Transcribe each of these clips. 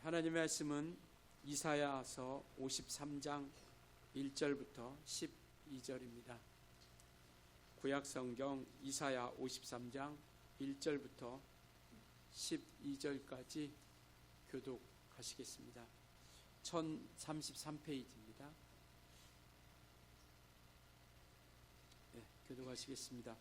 하나님의 말씀은 이사야서 53장 1절부터 12절입니다. 구약성경 이사야 53장 1절부터 12절까지 교독하시겠습니다. 1033페이지입니다. 교독하시겠습니다.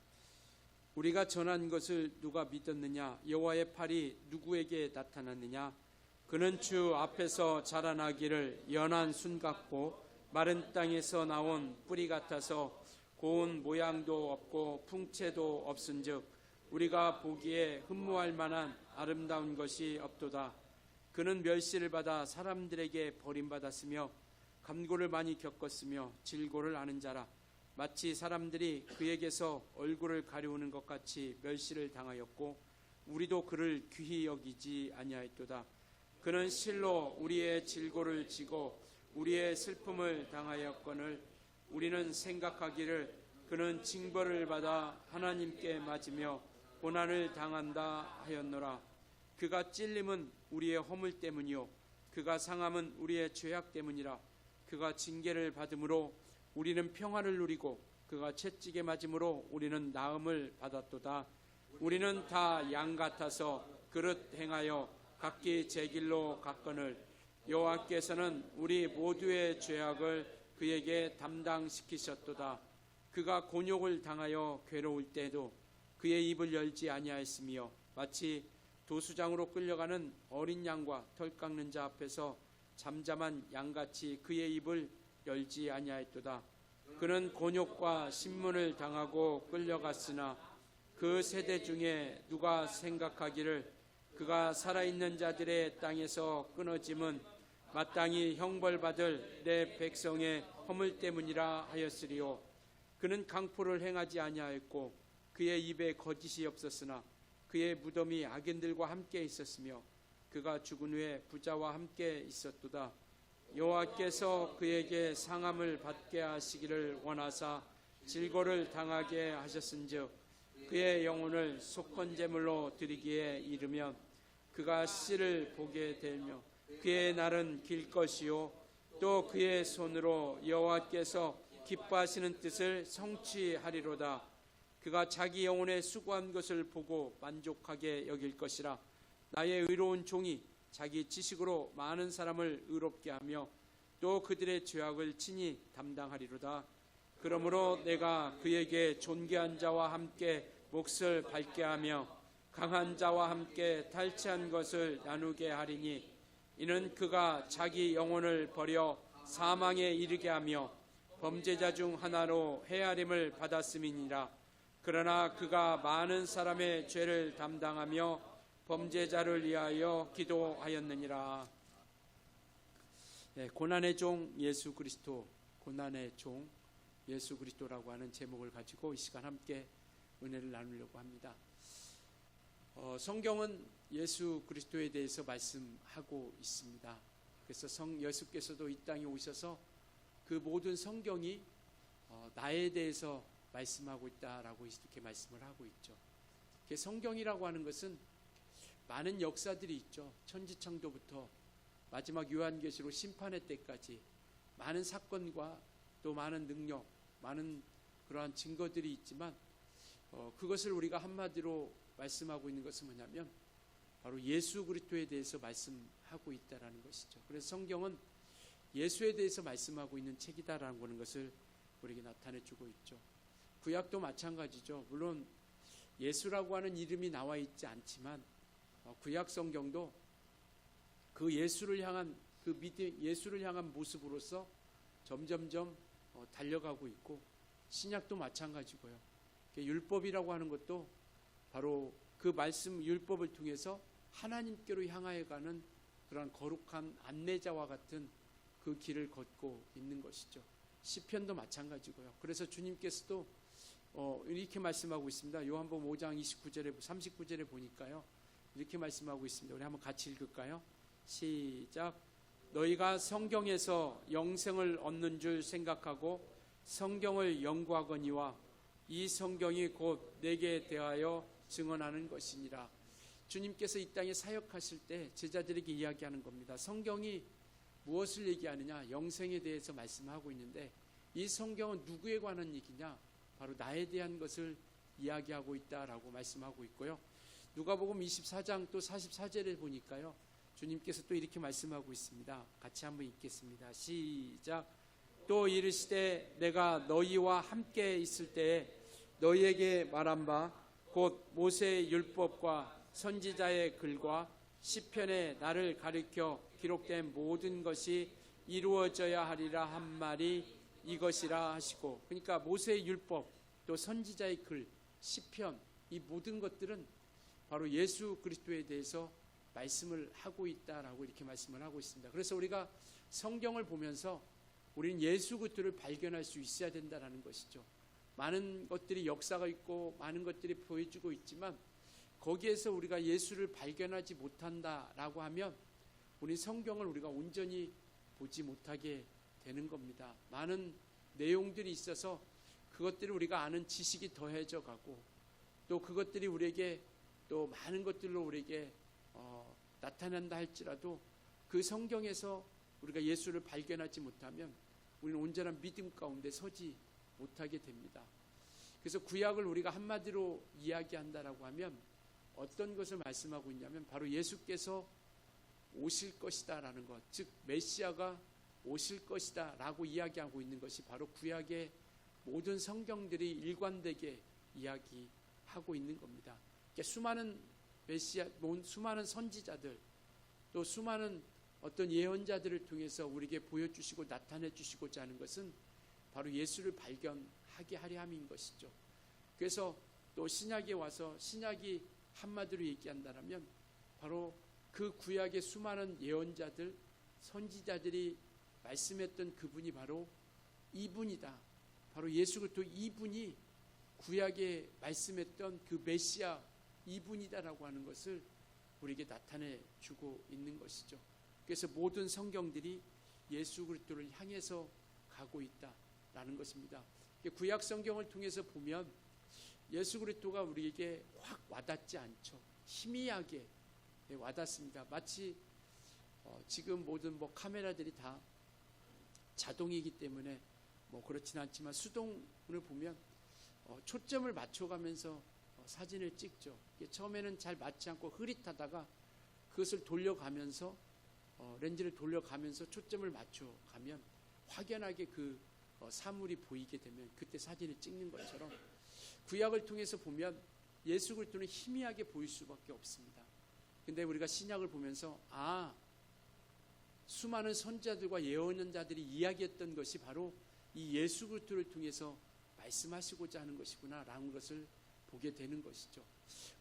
우리가 전한 것을 누가 믿었느냐? 여호와의 팔이 누구에게 나타났느냐? 그는 주 앞에서 자라나기를 연한 순 같고 마른 땅에서 나온 뿌리 같아서 고운 모양도 없고 풍채도 없은즉 우리가 보기에 흠모할 만한 아름다운 것이 없도다. 그는 멸시를 받아 사람들에게 버림받았으며 감고를 많이 겪었으며 질고를 아는 자라. 마치 사람들이 그에게서 얼굴을 가리우는 것 같이 멸시를 당하였고 우리도 그를 귀히 여기지 아니하였도다. 그는 실로 우리의 질고를 지고 우리의 슬픔을 당하였거늘 우리는 생각하기를 그는 징벌을 받아 하나님께 맞으며 고난을 당한다 하였노라. 그가 찔림은 우리의 허물 때문이요 그가 상함은 우리의 죄악 때문이라. 그가 징계를 받음으로 우리는 평안을 누리고 그가 채찍에 맞음으로 우리는 나음을 받았도다. 우리는 다 양 같아서 그릇 행하여 각기 제 길로 갔거늘 여호와께서는 우리 모두의 죄악을 그에게 담당시키셨도다. 그가 곤욕을 당하여 괴로울 때도 그의 입을 열지 아니하였으며 마치 도수장으로 끌려가는 어린 양과 털 깎는 자 앞에서 잠잠한 양같이 그의 입을 열지 아니하였도다. 그는 곤욕과 신문을 당하고 끌려갔으나 그 세대 중에 누가 생각하기를 그가 살아있는 자들의 땅에서 끊어짐은 마땅히 형벌받을 내 백성의 허물 때문이라 하였으리요. 그는 강포를 행하지 아니하였고 그의 입에 거짓이 없었으나 그의 무덤이 악인들과 함께 있었으며 그가 죽은 후에 부자와 함께 있었도다. 여호와께서 그에게 상함을 받게 하시기를 원하사 질고를 당하게 하셨은즉 그의 영혼을 속건제물로 드리기에 이르면 그가 씨를 보게 되며 그의 날은 길 것이요 또 그의 손으로 여호와께서 기뻐하시는 뜻을 성취하리로다. 그가 자기 영혼의 수고한 것을 보고 만족하게 여길 것이라. 나의 의로운 종이 자기 지식으로 많은 사람을 의롭게 하며 또 그들의 죄악을 친히 담당하리로다. 그러므로 내가 그에게 존귀한 자와 함께 몫을 밝게 하며 강한 자와 함께 탈취한 것을 나누게 하리니 이는 그가 자기 영혼을 버려 사망에 이르게 하며 범죄자 중 하나로 헤아림을 받았음이니라. 그러나 그가 많은 사람의 죄를 담당하며 범죄자를 위하여 기도하였느니라. 고난의 종 예수 그리스도, 고난의 종 예수 그리스도라고 하는 제목을 가지고 이 시간 함께 은혜를 나누려고 합니다. 성경은 예수 그리스도에 대해서 말씀하고 있습니다. 그래서 예수께서도 이 땅에 오셔서 그 모든 성경이 나에 대해서 말씀하고 있다라고 이렇게 말씀을 하고 있죠. 성경이라고 하는 것은 많은 역사들이 있죠. 천지창조부터 마지막 요한계시록 심판의 때까지 많은 사건과 또 많은 능력, 많은 그러한 증거들이 있지만 그것을 우리가 한마디로 말씀하고 있는 것은 뭐냐면 바로 예수 그리스도에 대해서 말씀하고 있다라는 것이죠. 그래서 성경은 예수에 대해서 말씀하고 있는 책이다라는 것을 우리에게 나타내주고 있죠. 구약도 마찬가지죠. 물론 예수라고 하는 이름이 나와 있지 않지만 구약 성경도 그 예수를 향한 그 믿음, 예수를 향한 모습으로서 점점점 달려가고 있고 신약도 마찬가지고요. 율법이라고 하는 것도 바로 그 말씀 율법을 통해서 하나님께로 향하여 가는 그런 거룩한 안내자와 같은 그 길을 걷고 있는 것이죠. 시편도 마찬가지고요. 그래서 주님께서도 이렇게 말씀하고 있습니다. 요한복음 5장 29절에 39절에 보니까요. 이렇게 말씀하고 있습니다. 우리 한번 같이 읽을까요? 시작. 너희가 성경에서 영생을 얻는 줄 생각하고 성경을 연구하거니와 이 성경이 곧 내게 대하여 증언하는 것이니라. 주님께서 이 땅에 사역하실 때 제자들에게 이야기하는 겁니다. 성경이 무엇을 얘기하느냐? 영생에 대해서 말씀하고 있는데 이 성경은 누구에 관한 얘기냐? 바로 나에 대한 것을 이야기하고 있다라고 말씀하고 있고요. 누가복음 24장 또 44절에 보니까요, 주님께서 또 이렇게 말씀하고 있습니다. 같이 한번 읽겠습니다. 시작. 또 이르시되 내가 너희와 함께 있을 때에 너희에게 말한 바 곧 모세의 율법과 선지자의 글과 시편에 나를 가리켜 기록된 모든 것이 이루어져야 하리라 한 말이 이것이라 하시고, 그러니까 모세의 율법 또 선지자의 글, 시편, 이 모든 것들은 바로 예수 그리스도에 대해서 말씀을 하고 있다라고 이렇게 말씀을 하고 있습니다. 그래서 우리가 성경을 보면서 우리는 예수 그리스도를 발견할 수 있어야 된다라는 것이죠. 많은 것들이 역사가 있고 많은 것들이 보여주고 있지만 거기에서 우리가 예수를 발견하지 못한다라고 하면 우리 성경을 우리가 온전히 보지 못하게 되는 겁니다. 많은 내용들이 있어서 그것들을 우리가 아는 지식이 더해져 가고 또 그것들이 우리에게 또 많은 것들로 우리에게 나타난다 할지라도 그 성경에서 우리가 예수를 발견하지 못하면 우리는 온전한 믿음 가운데 서지 못하게 됩니다. 그래서 구약을 우리가 한마디로 이야기한다라고 하면 어떤 것을 말씀하고 있냐면 바로 예수께서 오실 것이다라는 것, 즉 메시아가 오실 것이다라고 이야기하고 있는 것이 바로 구약의 모든 성경들이 일관되게 이야기하고 있는 겁니다. 그러니까 수많은 메시아, 수많은 선지자들, 또 수많은 어떤 예언자들을 통해서 우리에게 보여주시고 나타내 주시고자 하는 것은 바로 예수를 발견하게 하려 함인 것이죠. 그래서 또 신약에 와서 신약이 한마디로 얘기한다면 바로 그 구약의 수많은 예언자들, 선지자들이 말씀했던 그분이 바로 이분이다. 바로 예수 그리스도 이분이 구약에 말씀했던 그 메시아 이분이다라고 하는 것을 우리에게 나타내 주고 있는 것이죠. 그래서 모든 성경들이 예수 그리스도를 향해서 가고 있다라는 것입니다. 구약 성경을 통해서 보면 예수 그리스도가 우리에게 확 와닿지 않죠. 희미하게 와닿습니다. 마치 지금 모든 카메라들이 다 자동이기 때문에 그렇진 않지만 수동을 보면 초점을 맞춰가면서 사진을 찍죠. 처음에는 잘 맞지 않고 흐릿하다가 그것을 돌려가면서 렌즈를 돌려가면서 초점을 맞춰가면 확연하게 그 사물이 보이게 되면 그때 사진을 찍는 것처럼 구약을 통해서 보면 예수 그리스도는 희미하게 보일 수밖에 없습니다. 근데 우리가 신약을 보면서 수많은 선지자들과 예언자들이 이야기했던 것이 바로 이 예수 그리스도를 통해서 말씀하시고자 하는 것이구나라는 것을 보게 되는 것이죠.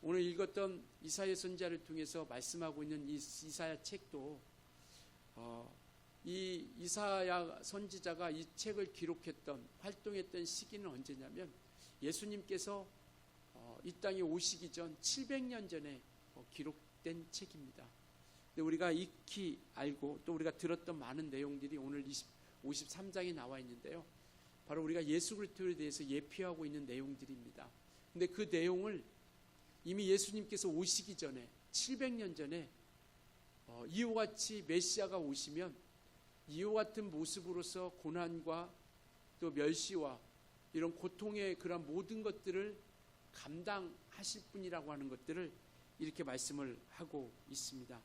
오늘 읽었던 이사야 선지자를 통해서 말씀하고 있는 이 이사야 책도 이 이사야 선지자가 이 책을 기록했던 활동했던 시기는 언제냐면 예수님께서 이 땅에 오시기 전 700년 전에 기록된 책입니다. 근데 우리가 익히 알고 또 우리가 들었던 많은 내용들이 오늘 53장에 나와 있는데요. 바로 우리가 예수 그리스도에 대해서 예표하고 있는 내용들입니다. 근데 그 내용을 이미 예수님께서 오시기 전에 700년 전에 이와 같이 메시아가 오시면 이와 같은 모습으로서 고난과 또 멸시와 이런 고통의 그런 모든 것들을 감당하실 분이라고 하는 것들을 이렇게 말씀을 하고 있습니다.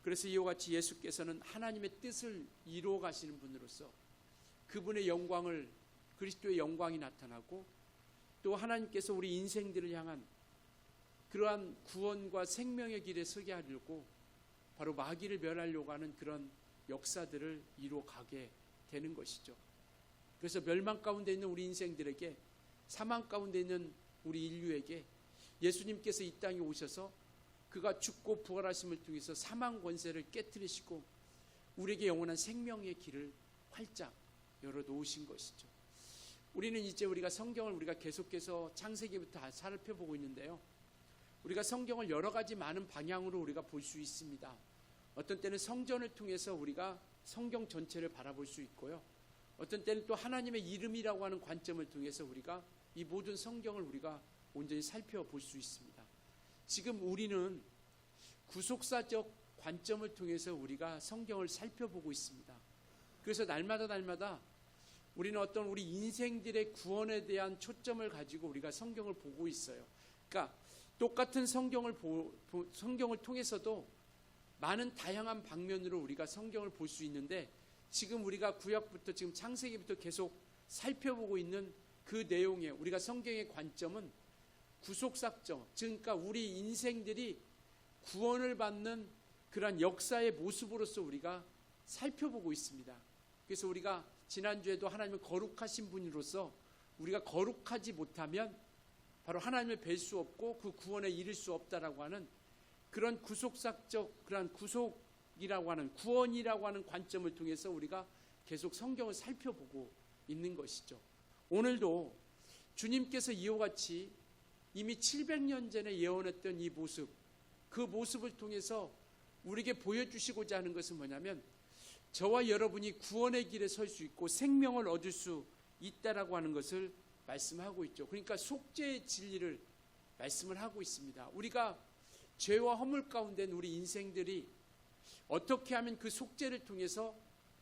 그래서 이와 같이 예수께서는 하나님의 뜻을 이루어 가시는 분으로서 그분의 영광을, 그리스도의 영광이 나타나고 또 하나님께서 우리 인생들을 향한 그러한 구원과 생명의 길에 서게 하려고 바로 마귀를 멸하려고 하는 그런 역사들을 이루어 가게 되는 것이죠. 그래서 멸망 가운데 있는 우리 인생들에게, 사망 가운데 있는 우리 인류에게 예수님께서 이 땅에 오셔서 그가 죽고 부활하심을 통해서 사망 권세를 깨뜨리시고 우리에게 영원한 생명의 길을 활짝 열어놓으신 것이죠. 우리는 이제 우리가 성경을 우리가 계속해서 창세기부터 살펴보고 있는데요. 우리가 성경을 여러 가지 많은 방향으로 우리가 볼 수 있습니다. 어떤 때는 성전을 통해서 우리가 성경 전체를 바라볼 수 있고요. 어떤 때는 또 하나님의 이름이라고 하는 관점을 통해서 우리가 이 모든 성경을 우리가 온전히 살펴볼 수 있습니다. 지금 우리는 구속사적 관점을 통해서 우리가 성경을 살펴보고 있습니다. 그래서 날마다 우리는 어떤 우리 인생들의 구원에 대한 초점을 가지고 우리가 성경을 보고 있어요. 그러니까 똑같은 성경을 통해서도 많은 다양한 방면으로 우리가 성경을 볼 수 있는데, 지금 우리가 구약부터 지금 창세기부터 계속 살펴보고 있는 그 내용에 우리가 성경의 관점은 구속사적, 그러니까 우리 인생들이 구원을 받는 그러한 역사의 모습으로서 우리가 살펴보고 있습니다. 그래서 우리가 지난주에도 하나님은 거룩하신 분으로서 우리가 거룩하지 못하면 바로 하나님을 뵐 수 없고 그 구원에 이를 수 없다라고 하는 그런 구속사적, 그런 구속이라고 하는, 구원이라고 하는 관점을 통해서 우리가 계속 성경을 살펴보고 있는 것이죠. 오늘도 주님께서 이와 같이 이미 700년 전에 예언했던 이 모습, 그 모습을 통해서 우리에게 보여주시고자 하는 것은 뭐냐면, 저와 여러분이 구원의 길에 설 수 있고 생명을 얻을 수 있다라고 하는 것을 말씀하고 있죠. 그러니까 속죄의 진리를 말씀을 하고 있습니다. 우리가 죄와 허물 가운데 우리 인생들이 어떻게 하면 그 속죄를 통해서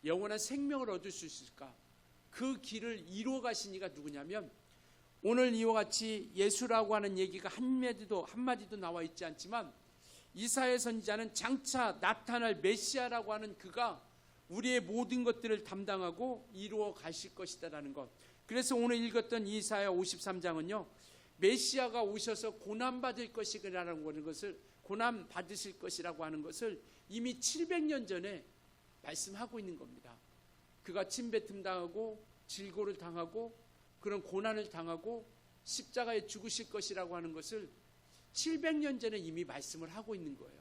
영원한 생명을 얻을 수 있을까? 그 길을 이루어 가신 이가 누구냐면, 오늘 이와 같이 예수라고 하는 얘기가 한마디도 나와 있지 않지만, 이사야 선지자는 장차 나타날 메시아라고 하는 그가 우리의 모든 것들을 담당하고 이루어 가실 것이다라는 것. 그래서 오늘 읽었던 이사야 53장은요, 메시아가 오셔서 고난받을 것이라는 것을, 고난 받으실 것이라고 하는 것을 이미 700년 전에 말씀하고 있는 겁니다. 그가 침뱉음 당하고 질고를 당하고 그런 고난을 당하고 십자가에 죽으실 것이라고 하는 것을 700년 전에 이미 말씀을 하고 있는 거예요.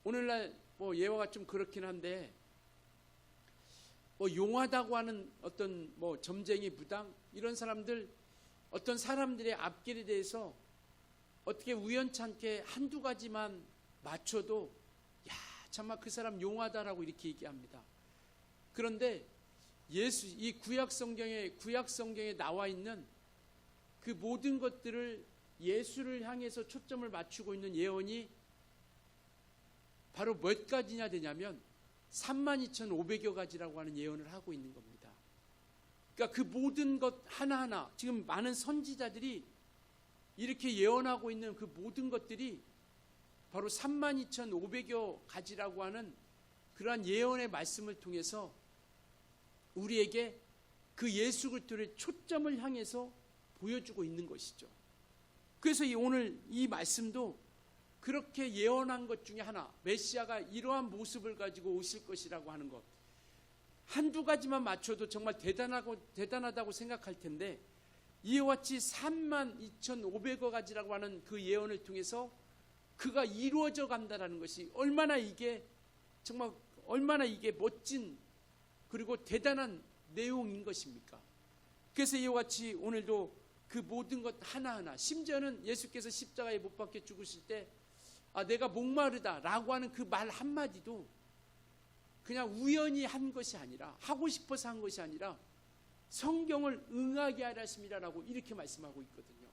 오늘날 예화가 좀 그렇긴 한데, 용하다고 하는 어떤 점쟁이 무당 이런 사람들, 어떤 사람들의 앞길에 대해서 어떻게 우연찮게 한두 가지만 맞춰도 정말 그 사람 용하다라고 이렇게 얘기합니다. 그런데 이 구약 성경에 나와 있는 그 모든 것들을 예수를 향해서 초점을 맞추고 있는 예언이 바로 몇 가지나 되냐면 32,500여 가지라고 하는 예언을 하고 있는 겁니다. 그러니까 그 모든 것 하나하나, 지금 많은 선지자들이 이렇게 예언하고 있는 그 모든 것들이 바로 32,500여 가지라고 하는 그러한 예언의 말씀을 통해서 우리에게 그 예수 그리스도의 초점을 향해서 보여주고 있는 것이죠. 그래서 오늘 이 말씀도 그렇게 예언한 것 중에 하나, 메시아가 이러한 모습을 가지고 오실 것이라고 하는 것, 한두 가지만 맞춰도 정말 대단하다고 생각할 텐데, 이와 같이 32,500여 가지라고 하는 그 예언을 통해서 그가 이루어져 간다는 것이 얼마나 이게 멋진 그리고 대단한 내용인 것입니까? 그래서 이와 같이 오늘도 그 모든 것 하나하나, 심지어는 예수께서 십자가에 못 박혀 죽으실 때 내가 목마르다 라고 하는 그 말 한마디도 그냥 우연히 한 것이 아니라, 하고 싶어서 한 것이 아니라 성경을 응하게 하였습니다라고 이렇게 말씀하고 있거든요.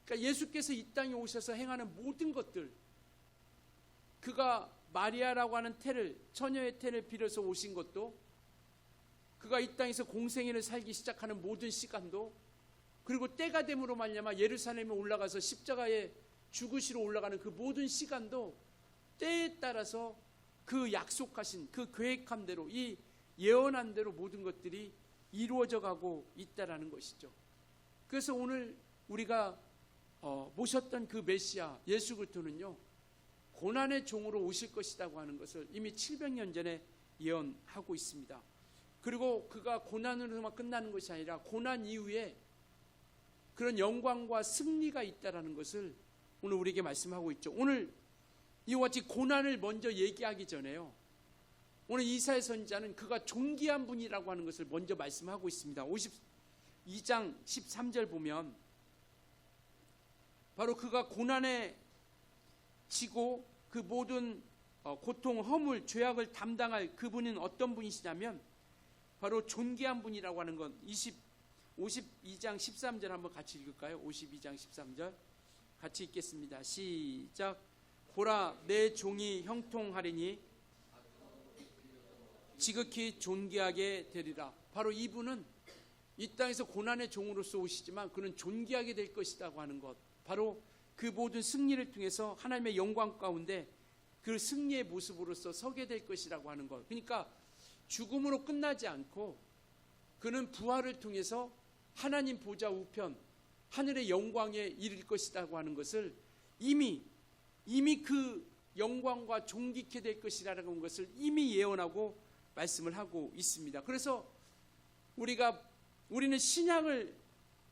그러니까 예수께서 이 땅에 오셔서 행하는 모든 것들, 그가 마리아라고 하는 처녀의 태를 빌어서 오신 것도, 그가 이 땅에서 공생애를 살기 시작하는 모든 시간도, 그리고 때가 됨으로 말미암아 예루살렘에 올라가서 십자가에 죽으시러 올라가는 그 모든 시간도 때에 따라서 그 약속하신, 그 계획한 대로, 이 예언한 대로 모든 것들이 이루어져 가고 있다라는 것이죠. 그래서 오늘 우리가 모셨던 그 메시아 예수 그리스도는요, 고난의 종으로 오실 것이라고 하는 것을 이미 700년 전에 예언하고 있습니다. 그리고 그가 고난으로만 끝나는 것이 아니라 고난 이후에 그런 영광과 승리가 있다라는 것을 오늘 우리에게 말씀하고 있죠. 오늘 이와 같이 고난을 먼저 얘기하기 전에요, 오늘 이사야 선지자는 그가 존귀한 분이라고 하는 것을 먼저 말씀하고 있습니다. 52장 13절 보면 바로 그가 고난에 지고 그 모든 고통, 허물, 죄악을 담당할 그분은 어떤 분이시냐면 바로 존귀한 분이라고 하는 건 52장 13절 한번 같이 읽을까요? 52장 13절 같이 읽겠습니다. 시작. 보라 내 종이 형통하리니 지극히 존귀하게 되리라. 바로 이분은 이 땅에서 고난의 종으로서 오시지만 그는 존귀하게 될 것이라고 하는 것, 바로 그 모든 승리를 통해서 하나님의 영광 가운데 그 승리의 모습으로서 서게 될 것이라고 하는 것. 그러니까 죽음으로 끝나지 않고 그는 부활을 통해서 하나님 보좌 우편 하늘의 영광에 이를 것이라고 하는 것을 이미 그 영광과 존귀케 될 것이라는 것을 이미 예언하고 말씀을 하고 있습니다. 그래서 우리는 신약을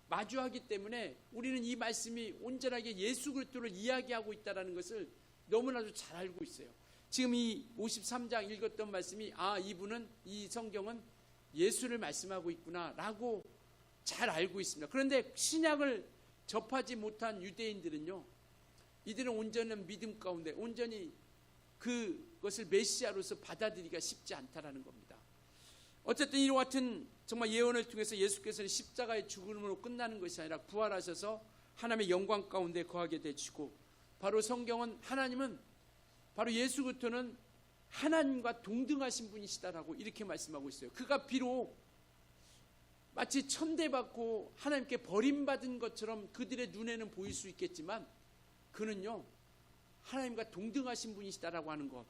마주하기 때문에 우리는 이 말씀이 온전하게 예수 그리스도를 이야기하고 있다는 것을 너무나도 잘 알고 있어요. 지금 이 53장 읽었던 말씀이 이분은, 이 성경은 예수를 말씀하고 있구나라고 잘 알고 있습니다. 그런데 신약을 접하지 못한 유대인들은요, 이들은 온전한 믿음 가운데 온전히 그것을 메시아로서 받아들이기가 쉽지 않다라는 겁니다. 어쨌든 이와 같은 정말 예언을 통해서 예수께서는 십자가의 죽음으로 끝나는 것이 아니라 부활하셔서 하나님의 영광 가운데 거하게 되시고, 바로 성경은 하나님은, 바로 예수 그리스도는 하나님과 동등하신 분이시다라고 이렇게 말씀하고 있어요. 그가 비록 마치 천대받고 하나님께 버림받은 것처럼 그들의 눈에는 보일 수 있겠지만 그는요, 하나님과 동등하신 분이시다라고 하는 것,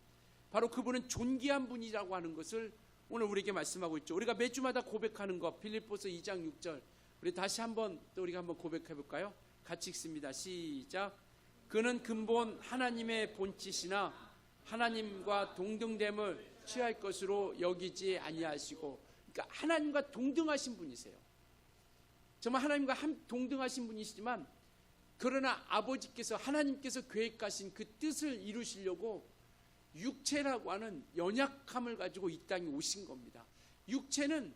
바로 그분은 존귀한 분이라고 하는 것을 오늘 우리에게 말씀하고 있죠. 우리가 매주마다 고백하는 것, 빌립보서 2장 6절, 우리 다시 한번 또 우리가 한번 고백해 볼까요? 같이 읽습니다. 시작. 그는 근본 하나님의 본짓이나 하나님과 동등됨을 취할 것으로 여기지 아니하시고, 그러니까 하나님과 동등하신 분이세요. 정말 하나님과 동등하신 분이시지만, 그러나 아버지께서, 하나님께서 계획하신 그 뜻을 이루시려고 육체라고 하는 연약함을 가지고 이 땅에 오신 겁니다. 육체는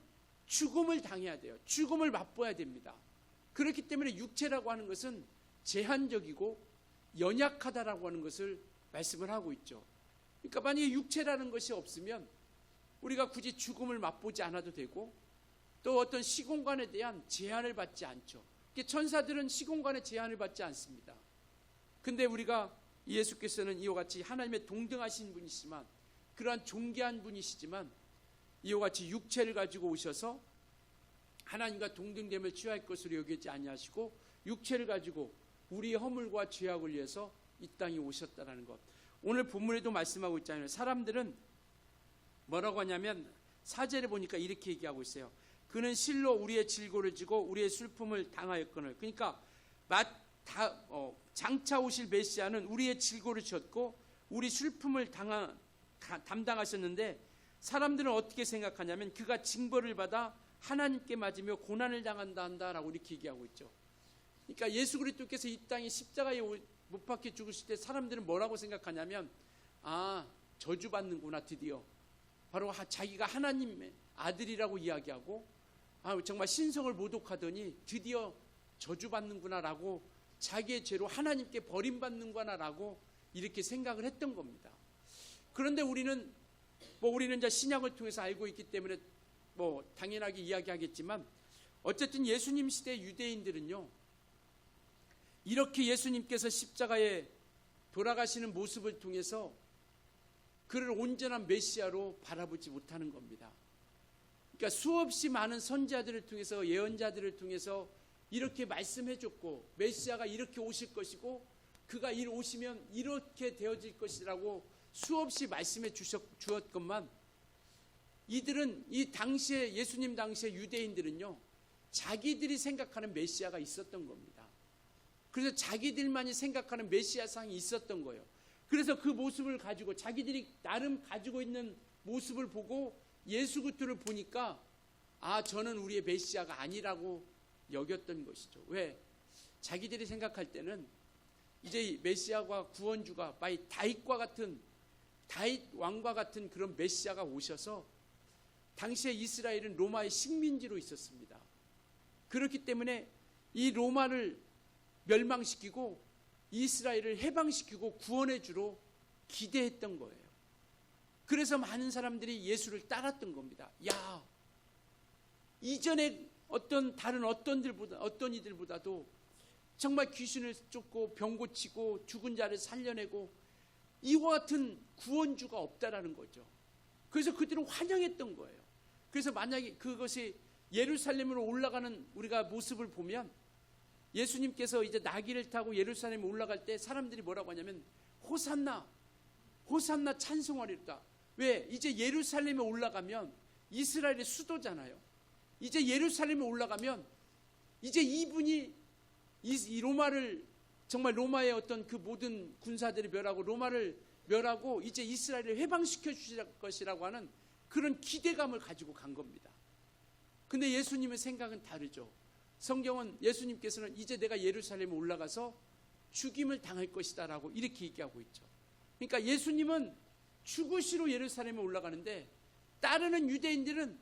죽음을 당해야 돼요. 죽음을 맛보아야 됩니다. 그렇기 때문에 육체라고 하는 것은 제한적이고 연약하다라고 하는 것을 말씀을 하고 있죠. 그러니까 만약에 육체라는 것이 없으면 우리가 굳이 죽음을 맛보지 않아도 되고, 또 어떤 시공간에 대한 제한을 받지 않죠. 천사들은 시공간에 제한을 받지 않습니다. 근데 우리가 예수께서는 이와 같이 하나님의 동등하신 분이시지만, 그러한 존귀한 분이시지만 이와 같이 육체를 가지고 오셔서 하나님과 동등됨을 취할 것으로 여기지 아니하시고 육체를 가지고 우리의 허물과 죄악을 위해서 이 땅에 오셨다는 것. 오늘 본문에도 말씀하고 있잖아요. 사람들은 뭐라고 하냐면 4절에 보니까 이렇게 얘기하고 있어요. 그는 실로 우리의 질고를 지고 우리의 슬픔을 당하였거늘. 그러니까 장차 오실 메시아는 우리의 질고를 졌고 우리 슬픔을 담당하셨는데, 사람들은 어떻게 생각하냐면 그가 징벌을 받아 하나님께 맞으며 고난을 당한다라고 이렇게 얘기하고 있죠. 그러니까 예수 그리스도께서 이 땅에 십자가에 못 박혀 죽으실 때 사람들은 뭐라고 생각하냐면, 저주받는구나, 드디어. 바로 자기가 하나님의 아들이라고 이야기하고, 정말 신성을 모독하더니 드디어 저주받는구나라고, 자기의 죄로 하나님께 버림받는구나라고 이렇게 생각을 했던 겁니다. 그런데 우리는 이제 신약을 통해서 알고 있기 때문에 당연하게 이야기하겠지만, 어쨌든 예수님 시대 유대인들은요, 이렇게 예수님께서 십자가에 돌아가시는 모습을 통해서 그를 온전한 메시아로 바라보지 못하는 겁니다. 그러니까 수없이 많은 선지자들을 통해서, 예언자들을 통해서 이렇게 말씀해줬고, 메시아가 이렇게 오실 것이고 그가 오시면 이렇게 되어질 것이라고 수없이 말씀해 주었건만, 이들은 이 당시에, 예수님 당시에 유대인들은요, 자기들이 생각하는 메시아가 있었던 겁니다. 그래서 자기들만이 생각하는 메시아상이 있었던 거예요. 그래서 그 모습을 가지고, 자기들이 나름 가지고 있는 모습을 보고 예수 그리스도를 보니까 저는 우리의 메시아가 아니라고 여겼던 것이죠. 왜? 자기들이 생각할 때는 이제 메시아와 구원주가 마치 다윗 왕과 같은 그런 메시아가 오셔서, 당시에 이스라엘은 로마의 식민지로 있었습니다. 그렇기 때문에 이 로마를 멸망시키고 이스라엘을 해방시키고 구원해 주로 기대했던 거예요. 그래서 많은 사람들이 예수를 따랐던 겁니다. 이전에 다른 어떤 이들보다도 정말 귀신을 쫓고 병 고치고 죽은 자를 살려내고 이와 같은 구원주가 없다라는 거죠. 그래서 그들은 환영했던 거예요. 그래서 만약에 그것이 예루살렘으로 올라가는 우리가 모습을 보면 예수님께서 이제 나귀를 타고 예루살렘에 올라갈 때 사람들이 뭐라고 하냐면 호산나, 호산나 찬송하리로다. 왜? 이제 예루살렘에 올라가면 이스라엘의 수도잖아요. 이제 예루살렘에 올라가면 이제 이분이 이 로마를 정말 로마의 어떤 그 모든 군사들이 멸하고 로마를 멸하고 이제 이스라엘을 해방시켜 주실 것이라고 하는 그런 기대감을 가지고 간 겁니다. 근데 예수님의 생각은 다르죠. 성경은 예수님께서는 이제 내가 예루살렘에 올라가서 죽임을 당할 것이다 라고 이렇게 얘기하고 있죠. 그러니까 예수님은 죽으시러 예루살렘에 올라가는데 따르는 유대인들은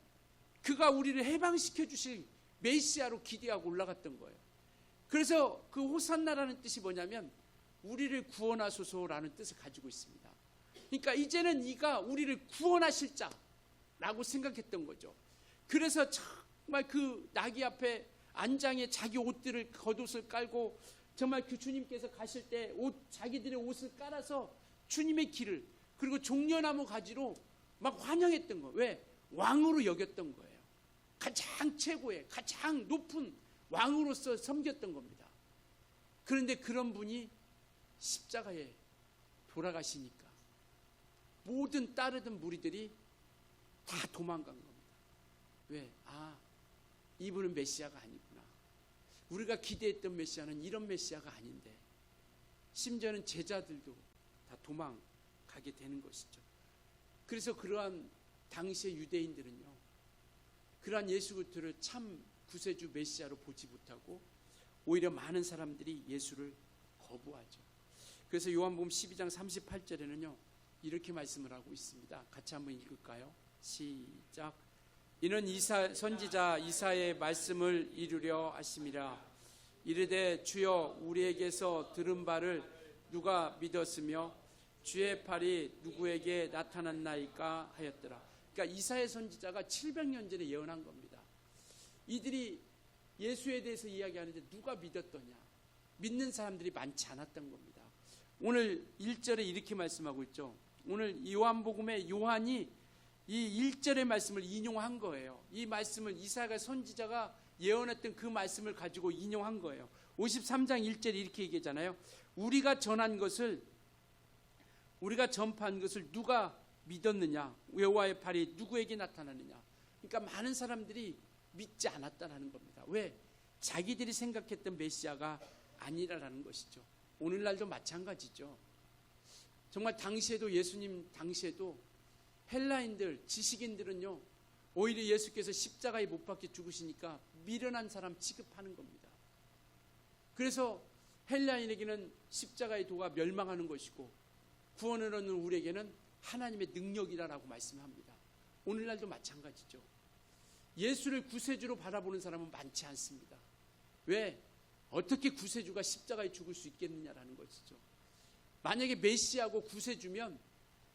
그가 우리를 해방시켜 주실 메시아로 기대하고 올라갔던 거예요. 그래서 그 호산나라는 뜻이 뭐냐면 우리를 구원하소서라는 뜻을 가지고 있습니다. 그러니까 이제는 이가 우리를 구원하실 자라고 생각했던 거죠. 그래서 정말 그 나귀 앞에 안장에 자기 옷들을 겉옷을 깔고 정말 그 주님께서 가실 때 자기들의 옷을 깔아서 주님의 길을 그리고 종려나무 가지로 막 환영했던 거예요. 왜? 왕으로 여겼던 거예요. 가장 최고의 가장 높은 왕으로서 섬겼던 겁니다. 그런데 그런 분이 십자가에 돌아가시니까 모든 따르던 무리들이 다 도망간 겁니다. 왜? 이분은 메시아가 아니구나. 우리가 기대했던 메시아는 이런 메시아가 아닌데 심지어는 제자들도 다 도망가게 되는 것이죠. 그래서 그러한 당시의 유대인들은요, 그러한 예수 그리스도를 참 구세주 메시아로 보지 못하고 오히려 많은 사람들이 예수를 거부하죠. 그래서 요한복음 12장 38절에는요 이렇게 말씀을 하고 있습니다. 같이 한번 읽을까요? 시작. 이는 선지자 이사야의 말씀을 이루려 하심이라. 이르되 주여 우리에게서 들은 바를 누가 믿었으며 주의 팔이 누구에게 나타났나이까 하였더라. 그러니까 이사야 선지자가 700년 전에 예언한 겁니다. 이들이 예수에 대해서 이야기하는데 누가 믿었더냐? 믿는 사람들이 많지 않았던 겁니다. 오늘 1절에 이렇게 말씀하고 있죠. 오늘 요한복음에 요한이 이 1절의 말씀을 인용한 거예요. 이 말씀을 이사야 선지자가 예언했던 그 말씀을 가지고 인용한 거예요. 53장 1절에 이렇게 얘기하잖아요. 우리가 전한 것을 우리가 전파한 것을 누가 믿었느냐? 여호와의 팔이 누구에게 나타나느냐? 그러니까 많은 사람들이 믿지 않았다는 겁니다. 왜? 자기들이 생각했던 메시아가 아니라라는 것이죠. 오늘날도 마찬가지죠. 정말 당시에도 예수님 당시에도 헬라인들, 지식인들은요 오히려 예수께서 십자가에 못 박혀 죽으시니까 미련한 사람 취급하는 겁니다. 그래서 헬라인에게는 십자가의 도가 멸망하는 것이고 구원을 얻는 우리에게는 하나님의 능력이라고 말씀합니다. 오늘날도 마찬가지죠. 예수를 구세주로 바라보는 사람은 많지 않습니다. 왜? 어떻게 구세주가 십자가에 죽을 수 있겠느냐라는 것이죠. 만약에 메시아고 구세주면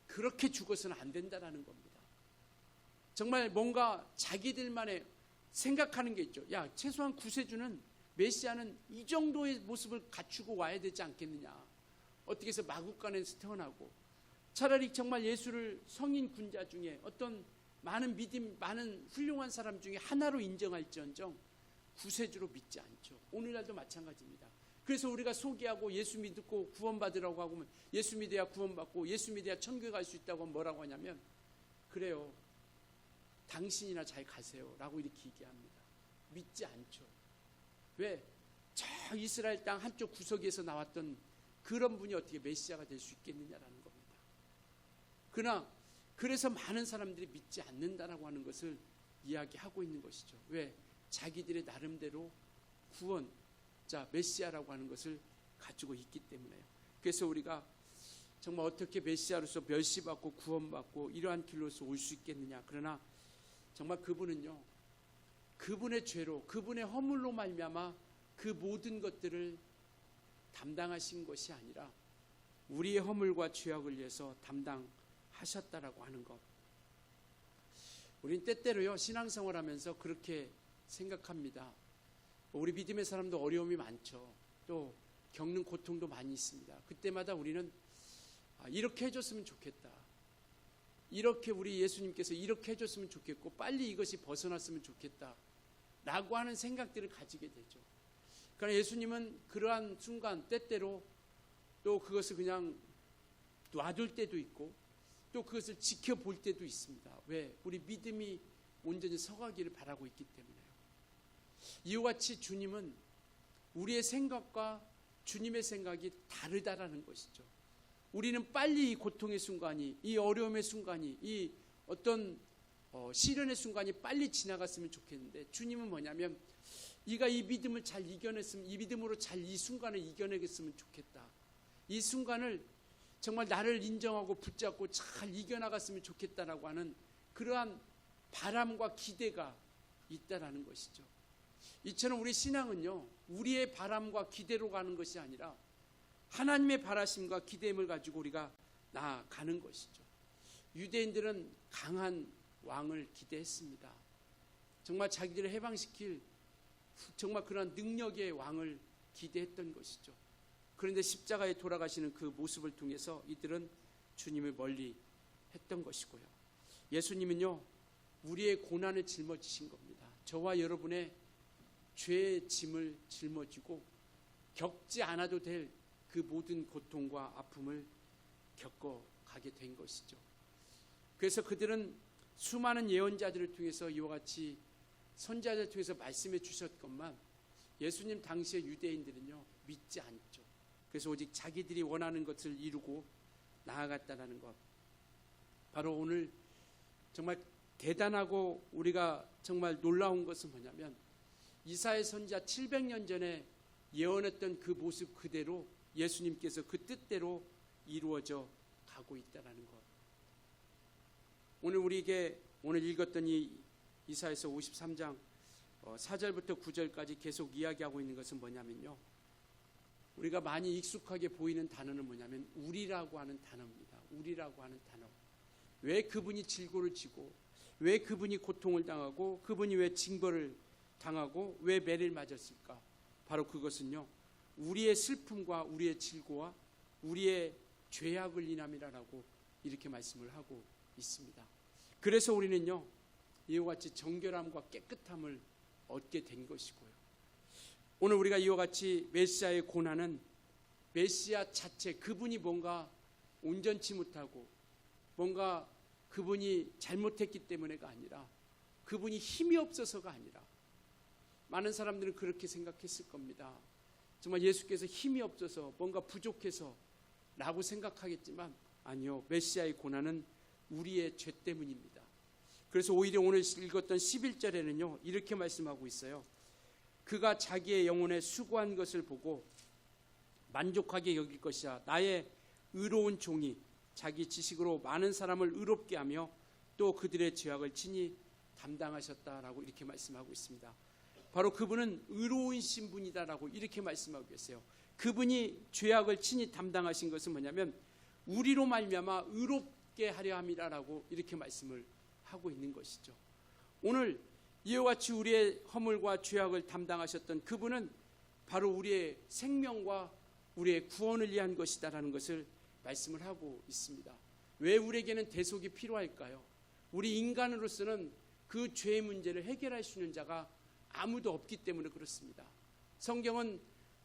그렇게 죽어서는 안 된다는 겁니다. 정말 뭔가 자기들만의 생각하는 게 있죠. 야, 최소한 구세주는 메시아는 이 정도의 모습을 갖추고 와야 되지 않겠느냐. 어떻게 해서 마국간에서 태어나고 차라리 정말 예수를 성인 군자 중에 어떤 많은 믿음, 많은 훌륭한 사람 중에 하나로 인정할지언정 구세주로 믿지 않죠. 오늘날도 마찬가지입니다. 그래서 우리가 소개하고 예수 믿고 구원받으라고 하고 예수 믿어야 구원받고 예수 믿어야 천국에 갈 수 있다고 하면 뭐라고 하냐면 그래요. 당신이나 잘 가세요 라고 이렇게 얘기합니다. 믿지 않죠. 왜? 저 이스라엘 땅 한쪽 구석에서 나왔던 그런 분이 어떻게 메시아가 될 수 있겠느냐라는 겁니다. 그러나 그래서 많은 사람들이 믿지 않는다라고 하는 것을 이야기하고 있는 것이죠. 왜? 자기들의 나름대로 구원자 메시아라고 하는 것을 가지고 있기 때문에요. 그래서 우리가 정말 어떻게 메시아로서 멸시받고 구원받고 이러한 길로서 올 수 있겠느냐. 그러나 정말 그분은요, 그분의 죄로 그분의 허물로 말미암아 그 모든 것들을 담당하신 것이 아니라 우리의 허물과 죄악을 위해서 담당하셨다라고 하는 것. 우린 때때로요 신앙생활하면서 그렇게 생각합니다. 우리 믿음의 사람도 어려움이 많죠. 또 겪는 고통도 많이 있습니다. 그때마다 우리는 이렇게 해줬으면 좋겠다. 이렇게 우리 예수님께서 이렇게 해줬으면 좋겠고 빨리 이것이 벗어났으면 좋겠다 라고 하는 생각들을 가지게 되죠. 그러나 예수님은 그러한 순간 때때로 또 그것을 그냥 놔둘 때도 있고 또 그것을 지켜볼 때도 있습니다. 왜? 우리 믿음이 온전히 서가기를 바라고 있기 때문에요. 이와 같이 주님은 우리의 생각과 주님의 생각이 다르다라는 것이죠. 우리는 빨리 이 고통의 순간이, 이 어려움의 순간이, 이 어떤 시련의 순간이 빨리 지나갔으면 좋겠는데 주님은 뭐냐면 네가 이 믿음을 잘 이겨냈으면, 이 믿음으로 잘 이 순간을 이겨내겠으면 좋겠다. 이 순간을 정말 나를 인정하고 붙잡고 잘 이겨나갔으면 좋겠다라고 하는 그러한 바람과 기대가 있다라는 것이죠. 이처럼 우리 신앙은요, 우리의 바람과 기대로 가는 것이 아니라 하나님의 바라심과 기대임을 가지고 우리가 나아가는 것이죠. 유대인들은 강한 왕을 기대했습니다. 정말 자기들을 해방시킬 정말 그런 능력의 왕을 기대했던 것이죠. 그런데 십자가에 돌아가시는 그 모습을 통해서 이들은 주님을 멀리 했던 것이고요. 예수님은요, 우리의 고난을 짊어지신 겁니다. 저와 여러분의 죄의 짐을 짊어지고 겪지 않아도 될 그 모든 고통과 아픔을 겪어가게 된 것이죠. 그래서 그들은 수많은 예언자들을 통해서 이와 같이 선지자들을 통해서 말씀해 주셨건만 예수님 당시의 유대인들은요, 믿지 않죠. 그래서 오직 자기들이 원하는 것을 이루고 나아갔다는 것. 바로 오늘 정말 대단하고 우리가 정말 놀라운 것은 뭐냐면 이사야 선지자 700년 전에 예언했던 그 모습 그대로 예수님께서 그 뜻대로 이루어져 가고 있다는 것. 오늘 우리에게 오늘 읽었던 이 이사야서 53장 4절부터 9절까지 계속 이야기하고 있는 것은 뭐냐면요, 우리가 많이 익숙하게 보이는 단어는 뭐냐면 우리라고 하는 단어입니다. 우리라고 하는 단어. 왜 그분이 질고를 지고, 왜 그분이 고통을 당하고, 그분이 왜 징벌을 당하고, 왜 매를 맞았을까? 바로 그것은요, 우리의 슬픔과 우리의 질고와 우리의 죄악을 인함이라고 이렇게 말씀을 하고 있습니다. 그래서 우리는요, 이와 같이 정결함과 깨끗함을 얻게 된 것이고요. 오늘 우리가 이와 같이 메시아의 고난은 메시아 자체, 그분이 뭔가 온전치 못하고 뭔가 그분이 잘못했기 때문에가 아니라, 그분이 힘이 없어서가 아니라, 많은 사람들은 그렇게 생각했을 겁니다. 정말 예수께서 힘이 없어서 뭔가 부족해서 라고 생각하겠지만 아니요, 메시아의 고난은 우리의 죄 때문입니다. 그래서 오히려 오늘 읽었던 11절에는요 이렇게 말씀하고 있어요. 그가 자기의 영혼에 수고한 것을 보고 만족하게 여길 것이야. 나의 의로운 종이 자기 지식으로 많은 사람을 의롭게 하며 또 그들의 죄악을 친히 담당하셨다라고 이렇게 말씀하고 있습니다. 바로 그분은 의로우신 분이다라고 이렇게 말씀하고 계세요. 그분이 죄악을 친히 담당하신 것은 뭐냐면 우리로 말미암아 의롭게 하려 함이라라고 이렇게 말씀을 하고 있는 것이죠. 오늘 이와 같이 우리의 허물과 죄악을 담당하셨던 그분은 바로 우리의 생명과 우리의 구원을 위한 것이다라는 것을 말씀을 하고 있습니다. 왜 우리에게는 대속이 필요할까요? 우리 인간으로서는 그 죄의 문제를 해결할 수 있는 자가 아무도 없기 때문에 그렇습니다. 성경은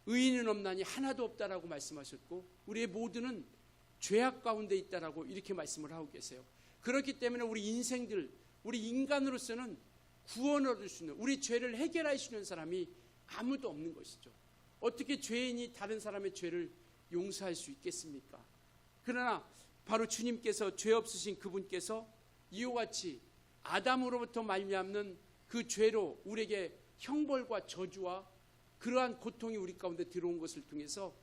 의인은 없나니 하나도 없다라고 말씀하셨고 우리의 모두는 죄악 가운데 있다라고 이렇게 말씀을 하고 계세요. 그렇기 때문에 우리 인생들, 우리 인간으로서는 구원을 얻을 수 있는, 우리 죄를 해결할 수 있는 사람이 아무도 없는 것이죠. 어떻게 죄인이 다른 사람의 죄를 용서할 수 있겠습니까? 그러나 바로 주님께서, 죄 없으신 그분께서 이와 같이 아담으로부터 말미암는 그 죄로 우리에게 형벌과 저주와 그러한 고통이 우리 가운데 들어온 것을 통해서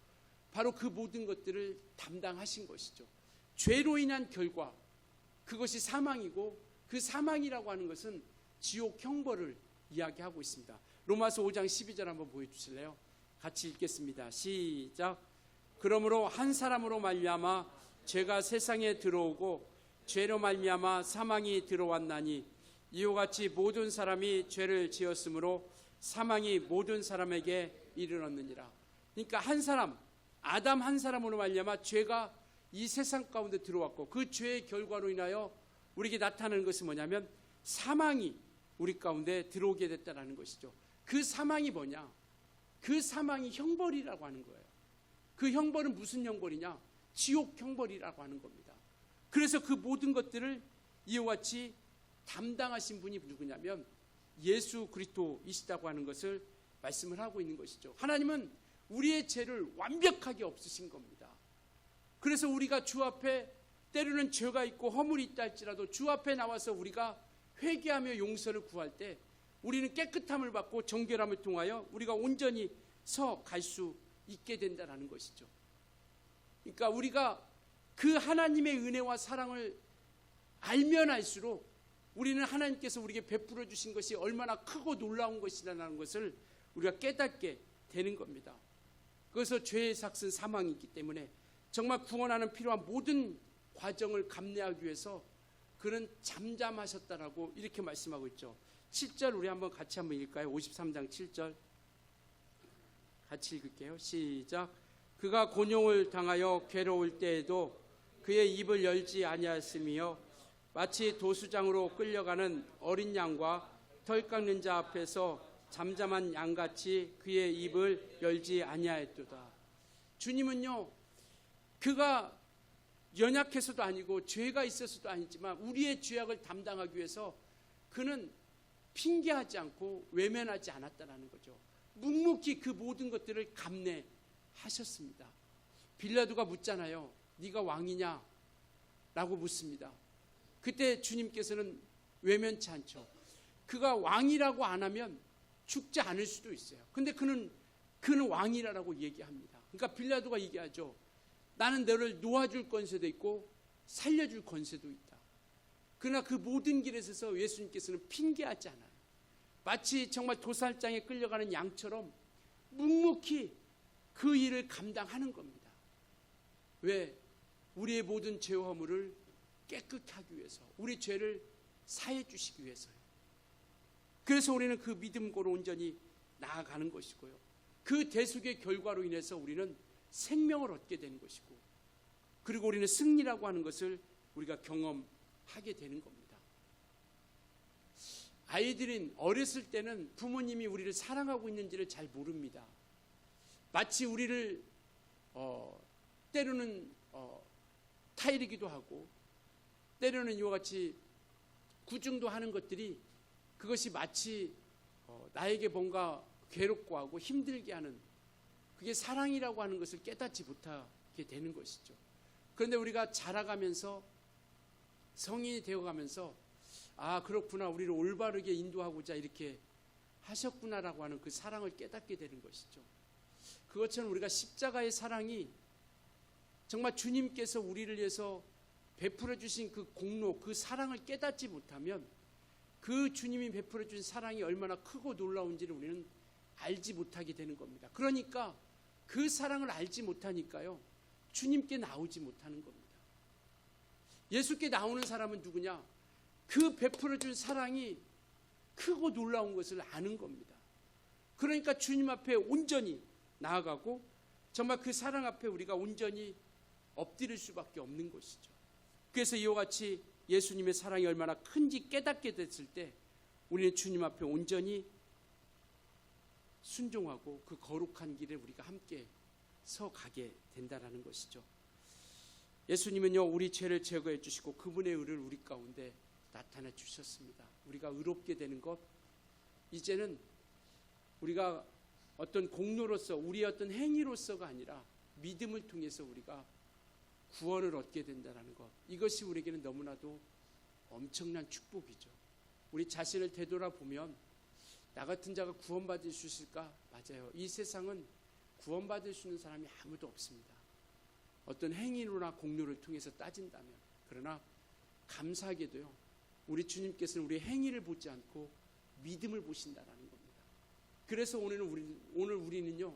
바로 그 모든 것들을 담당하신 것이죠. 죄로 인한 결과, 그것이 사망이고 그 사망이라고 하는 것은 지옥 형벌을 이야기하고 있습니다. 로마서 5장 12절 한번 보여주실래요? 같이 읽겠습니다. 시작. 그러므로 한 사람으로 말미암아 죄가 세상에 들어오고 죄로 말미암아 사망이 들어왔나니 이와 같이 모든 사람이 죄를 지었으므로 사망이 모든 사람에게 이르렀느니라. 그러니까 한 사람, 아담 한 사람으로 말미암아 죄가 이 세상 가운데 들어왔고 그 죄의 결과로 인하여 우리에게 나타나는 것이 뭐냐면 사망이 우리 가운데 들어오게 됐다는 것이죠. 그 사망이 뭐냐? 그 사망이 형벌이라고 하는 거예요. 그 형벌은 무슨 형벌이냐? 지옥 형벌이라고 하는 겁니다. 그래서 그 모든 것들을 이와 같이 담당하신 분이 누구냐면 예수 그리스도이시다고 하는 것을 말씀을 하고 있는 것이죠. 하나님은 우리의 죄를 완벽하게 없으신 겁니다. 그래서 우리가 주 앞에 때로는 죄가 있고 허물이 있다 할지라도 주 앞에 나와서 우리가 회개하며 용서를 구할 때 우리는 깨끗함을 받고 정결함을 통하여 우리가 온전히 서 갈 수 있게 된다는 것이죠. 그러니까 우리가 그 하나님의 은혜와 사랑을 알면 알수록 우리는 하나님께서 우리에게 베풀어 주신 것이 얼마나 크고 놀라운 것이라는 것을 우리가 깨닫게 되는 겁니다. 그래서 죄의 삭은 사망이 있기 때문에 정말 구원하는 필요한 모든 과정을 감내하기 위해서 그는 잠잠하셨다라고 이렇게 말씀하고 있죠. 7절 우리 한번 같이 한번 읽을까요? 53장 7절 같이 읽을게요. 시작. 그가 곤욕을 당하여 괴로울 때에도 그의 입을 열지 아니하였으며 마치 도수장으로 끌려가는 어린 양과 털 깎는 자 앞에서 잠잠한 양같이 그의 입을 열지 아니하였도다. 주님은요, 그가 연약해서도 아니고 죄가 있어서도 아니지만 우리의 죄악을 담당하기 위해서 그는 핑계하지 않고 외면하지 않았다는 거죠. 묵묵히 그 모든 것들을 감내하셨습니다. 빌라도가 묻잖아요. 네가 왕이냐? 라고 묻습니다. 그때 주님께서는 외면치 않죠. 그가 왕이라고 안 하면 죽지 않을 수도 있어요. 근데 그는 왕이라고 얘기합니다. 그러니까 빌라도가 얘기하죠. 나는 너를 놓아줄 권세도 있고 살려줄 권세도 있다. 그러나 그 모든 길에 있어서 예수님께서는 핑계하지 않아요. 마치 정말 도살장에 끌려가는 양처럼 묵묵히 그 일을 감당하는 겁니다. 왜? 우리의 모든 죄와 허물을 깨끗하게 하기 위해서, 우리 죄를 사해 주시기 위해서요. 그래서 우리는 그 믿음으로 온전히 나아가는 것이고요. 그 대속의 결과로 인해서 우리는 생명을 얻게 되는 것이고, 그리고 우리는 승리라고 하는 것을 우리가 경험하게 되는 겁니다. 아이들은 어렸을 때는 부모님이 우리를 사랑하고 있는지를 잘 모릅니다. 마치 우리를 때로는 타이르기도 하고 때로는 이와 같이 구중도 하는 것들이 그것이 마치 나에게 뭔가 괴롭고 하고 힘들게 하는 그게 사랑이라고 하는 것을 깨닫지 못하게 되는 것이죠. 그런데 우리가 자라가면서 성인이 되어가면서 아 그렇구나, 우리를 올바르게 인도하고자 이렇게 하셨구나라고 하는 그 사랑을 깨닫게 되는 것이죠. 그것처럼 우리가 십자가의 사랑이 정말 주님께서 우리를 위해서 베풀어 주신 그 공로, 그 사랑을 깨닫지 못하면 그 주님이 베풀어 주신 사랑이 얼마나 크고 놀라운지를 우리는 알지 못하게 되는 겁니다. 그러니까 그 사랑을 알지 못하니까요, 주님께 나오지 못하는 겁니다. 예수께 나오는 사람은 누구냐? 그 베풀어 준 사랑이 크고 놀라운 것을 아는 겁니다. 그러니까 주님 앞에 온전히 나아가고 정말 그 사랑 앞에 우리가 온전히 엎드릴 수밖에 없는 것이죠. 그래서 이와 같이 예수님의 사랑이 얼마나 큰지 깨닫게 됐을 때 우리는 주님 앞에 온전히 순종하고 그 거룩한 길에 우리가 함께 서가게 된다는 것이죠. 예수님은요, 우리 죄를 제거해 주시고 그분의 의를 우리 가운데 나타내 주셨습니다. 우리가 의롭게 되는 것, 이제는 우리가 어떤 공로로서, 우리의 어떤 행위로서가 아니라 믿음을 통해서 우리가 구원을 얻게 된다는 것, 이것이 우리에게는 너무나도 엄청난 축복이죠. 우리 자신을 되돌아보면 나 같은 자가 구원받을 수 있을까? 맞아요. 이 세상은 구원받을 수 있는 사람이 아무도 없습니다. 어떤 행위로나 공로를 통해서 따진다면. 그러나 감사하게도요, 우리 주님께서는 우리의 행위를 보지 않고 믿음을 보신다는 겁니다. 그래서 오늘 우리는요,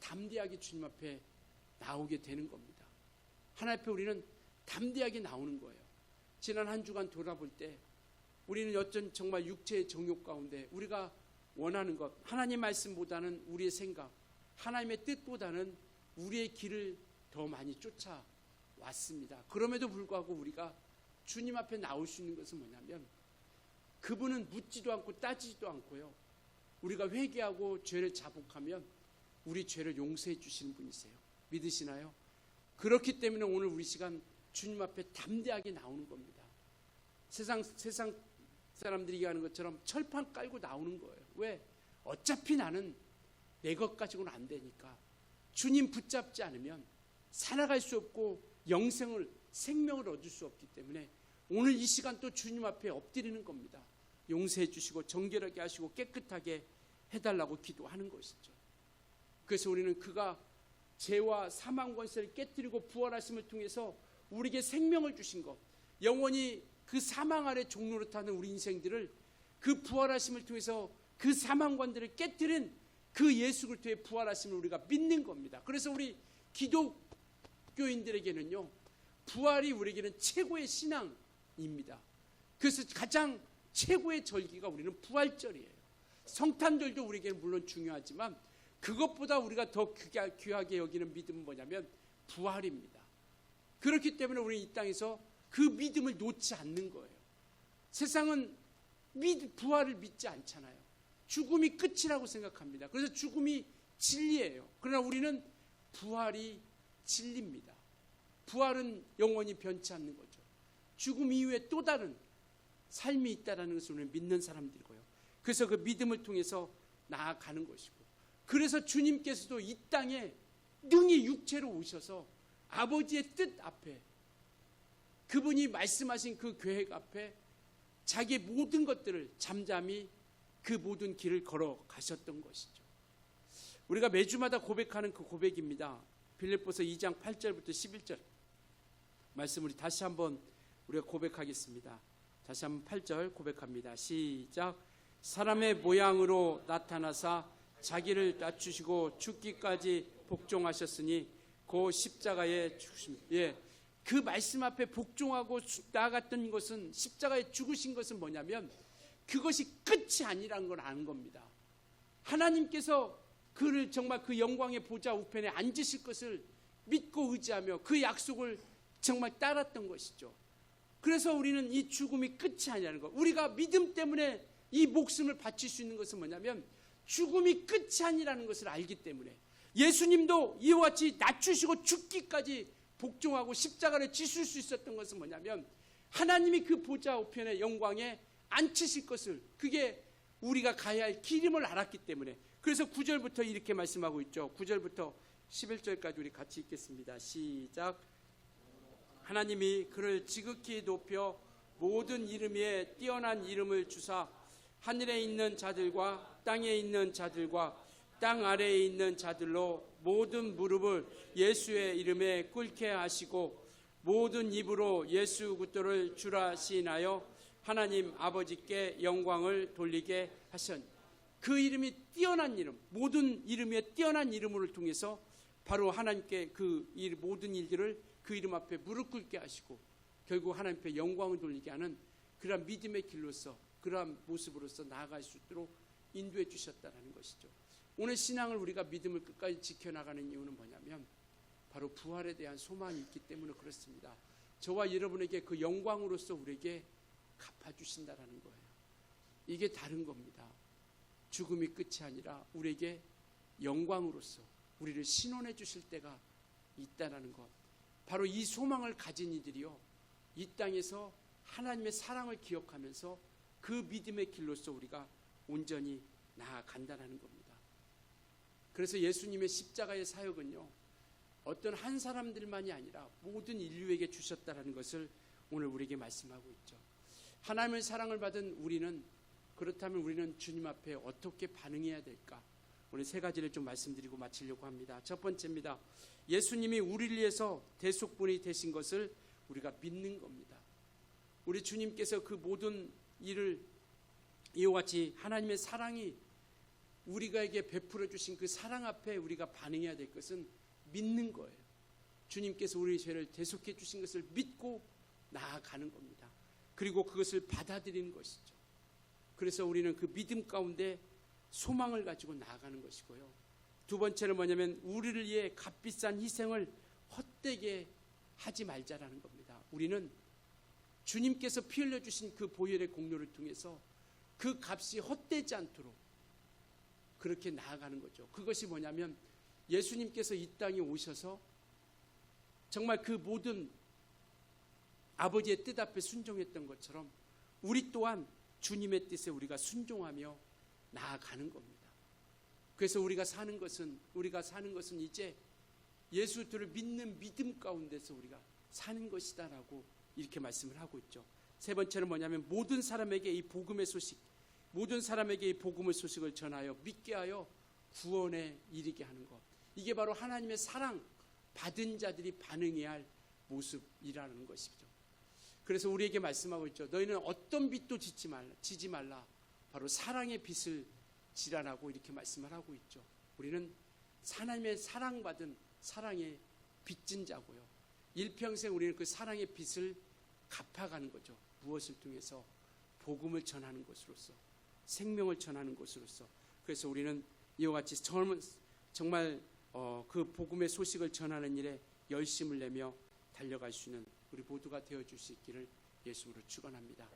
담대하게 주님 앞에 나오게 되는 겁니다. 하나님 앞에 우리는 담대하게 나오는 거예요. 지난 한 주간 돌아볼 때 우리는 어떤 정말 육체의 정욕 가운데 우리가 원하는 것, 하나님 말씀보다는 우리의 생각, 하나님의 뜻보다는 우리의 길을 더 많이 쫓아 왔습니다. 그럼에도 불구하고 우리가 주님 앞에 나올 수 있는 것은 뭐냐면 그분은 묻지도 않고 따지지도 않고요. 우리가 회개하고 죄를 자복하면 우리 죄를 용서해 주시는 분이세요. 믿으시나요? 그렇기 때문에 오늘 우리 시간 주님 앞에 담대하게 나오는 겁니다. 세상 사람들이 얘기하는 것처럼 철판 깔고 나오는 거예요. 왜? 어차피 나는 내 것 가지고는 안 되니까. 주님 붙잡지 않으면 살아갈 수 없고 생명을 얻을 수 없기 때문에 오늘 이 시간 또 주님 앞에 엎드리는 겁니다. 용서해 주시고 정결하게 하시고 깨끗하게 해달라고 기도하는 것이죠. 그래서 우리는 그가 죄와 사망 권세를 깨뜨리고 부활하심을 통해서 우리에게 생명을 주신 것, 영원히 그 사망 아래 종로로 타는 우리 인생들을 그 부활하심을 통해서 그 사망관들을 깨뜨린 그 예수 그리스도의 부활하심을 우리가 믿는 겁니다. 그래서 우리 기독교인들에게는요, 부활이 우리에게는 최고의 신앙입니다. 그래서 가장 최고의 절기가 우리는 부활절이에요. 성탄절도 우리에게는 물론 중요하지만 그것보다 우리가 더 귀하게 여기는 믿음은 뭐냐면 부활입니다. 그렇기 때문에 우리는 이 땅에서 그 믿음을 놓지 않는 거예요. 세상은 부활을 믿지 않잖아요. 죽음이 끝이라고 생각합니다. 그래서 죽음이 진리예요. 그러나 우리는 부활이 진리입니다. 부활은 영원히 변치 않는 거죠. 죽음 이후에 또 다른 삶이 있다는 것을 우리는 믿는 사람들이고요. 그래서 그 믿음을 통해서 나아가는 것이고, 그래서 주님께서도 이 땅에 능히 육체로 오셔서 아버지의 뜻 앞에, 그분이 말씀하신 그 계획 앞에 자기의 모든 것들을 잠잠히 그 모든 길을 걸어가셨던 것이죠. 우리가 매주마다 고백하는 그 고백입니다. 빌립보서 2장 8절부터 11절 말씀 우리 다시 한번 우리가 고백하겠습니다. 다시 한번 8절 고백합니다. 시작. 사람의 모양으로 나타나사 자기를 낮추시고 죽기까지 복종하셨으니 그 십자가에 죽으심. 그 말씀 앞에 복종하고 나아갔던 것은, 십자가에 죽으신 것은 뭐냐면 그것이 끝이 아니라는 걸 아는 겁니다. 하나님께서 그를 정말 그 영광의 보좌 우편에 앉으실 것을 믿고 의지하며 그 약속을 정말 따랐던 것이죠. 그래서 우리는 이 죽음이 끝이 아니라는 것, 우리가 믿음 때문에 이 목숨을 바칠 수 있는 것은 뭐냐면 죽음이 끝이 아니라는 것을 알기 때문에, 예수님도 이와 같이 낮추시고 죽기까지 복종하고 십자가를 지실 수 있었던 것은 뭐냐면 하나님이 그 보좌 우편의 영광에 앉히실 것을, 그게 우리가 가야 할 길임을 알았기 때문에. 그래서 9절부터 이렇게 말씀하고 있죠. 9절부터 11절까지 우리 같이 읽겠습니다. 시작. 하나님이 그를 지극히 높여 모든 이름 위에 뛰어난 이름을 주사 하늘에 있는 자들과 땅에 있는 자들과 땅 아래에 있는 자들로 모든 무릎을 예수의 이름에 꿇게 하시고 모든 입으로 예수 그리스도를 주라 시인하여 하나님 아버지께 영광을 돌리게 하셨. 그 이름이 뛰어난 이름, 모든 이름 위에 뛰어난 이름을 통해서 바로 하나님께 그 모든 일들을 그 이름 앞에 무릎 꿇게 하시고 결국 하나님 앞에 영광을 돌리게 하는 그러한 믿음의 길로서, 그러한 모습으로서 나아갈 수 있도록 인도해 주셨다는 것이죠. 오늘 신앙을 우리가 믿음을 끝까지 지켜나가는 이유는 뭐냐면 바로 부활에 대한 소망이 있기 때문에 그렇습니다. 저와 여러분에게 그 영광으로서 우리에게 갚아주신다라는 거예요. 이게 다른 겁니다. 죽음이 끝이 아니라 우리에게 영광으로서 우리를 신원해 주실 때가 있다라는 것, 바로 이 소망을 가진 이들이요, 이 땅에서 하나님의 사랑을 기억하면서 그 믿음의 길로서 우리가 온전히 나아간다는 겁니다. 그래서 예수님의 십자가의 사역은요, 어떤 한 사람들만이 아니라 모든 인류에게 주셨다는 것을 오늘 우리에게 말씀하고 있죠. 하나님의 사랑을 받은 우리는, 그렇다면 우리는 주님 앞에 어떻게 반응해야 될까? 오늘 세 가지를 좀 말씀드리고 마치려고 합니다. 첫 번째입니다. 예수님이 우리를 위해서 대속분이 되신 것을 우리가 믿는 겁니다. 우리 주님께서 그 모든 일을 이와 같이 하나님의 사랑이 우리가에게 베풀어 주신 그 사랑 앞에 우리가 반응해야 될 것은 믿는 거예요. 주님께서 우리의 죄를 대속해 주신 것을 믿고 나아가는 겁니다. 그리고 그것을 받아들이는 것이죠. 그래서 우리는 그 믿음 가운데 소망을 가지고 나아가는 것이고요. 두 번째는 뭐냐면 우리를 위해 값비싼 희생을 헛되게 하지 말자라는 겁니다. 우리는 주님께서 피 흘려주신 그 보혈의 공로를 통해서 그 값이 헛되지 않도록 그렇게 나아가는 거죠. 그것이 뭐냐면 예수님께서 이 땅에 오셔서 정말 그 모든 아버지의 뜻 앞에 순종했던 것처럼 우리 또한 주님의 뜻에 우리가 순종하며 나아가는 겁니다. 그래서 우리가 사는 것은 이제 예수를 믿는 믿음 가운데서 우리가 사는 것이다라고 이렇게 말씀을 하고 있죠. 세 번째는 뭐냐면 모든 사람에게 이 복음의 소식을 전하여 믿게 하여 구원에 이르게 하는 것. 이게 바로 하나님의 사랑 받은 자들이 반응해야 할 모습이라는 것이죠. 그래서 우리에게 말씀하고 있죠. 너희는 어떤 빚도 지지 말라. 바로 사랑의 빚을 지라라고 이렇게 말씀을 하고 있죠. 우리는 하나님의 사랑받은 사랑의 빚진 자고요. 일평생 우리는 그 사랑의 빚을 갚아가는 거죠. 무엇을 통해서? 복음을 전하는 것으로서, 생명을 전하는 것으로서. 그래서 우리는 이와 같이 정말 그 복음의 소식을 전하는 일에 열심을 내며 달려갈 수 있는 우리 모두가 되어줄 수 있기를 예수로 축원합니다.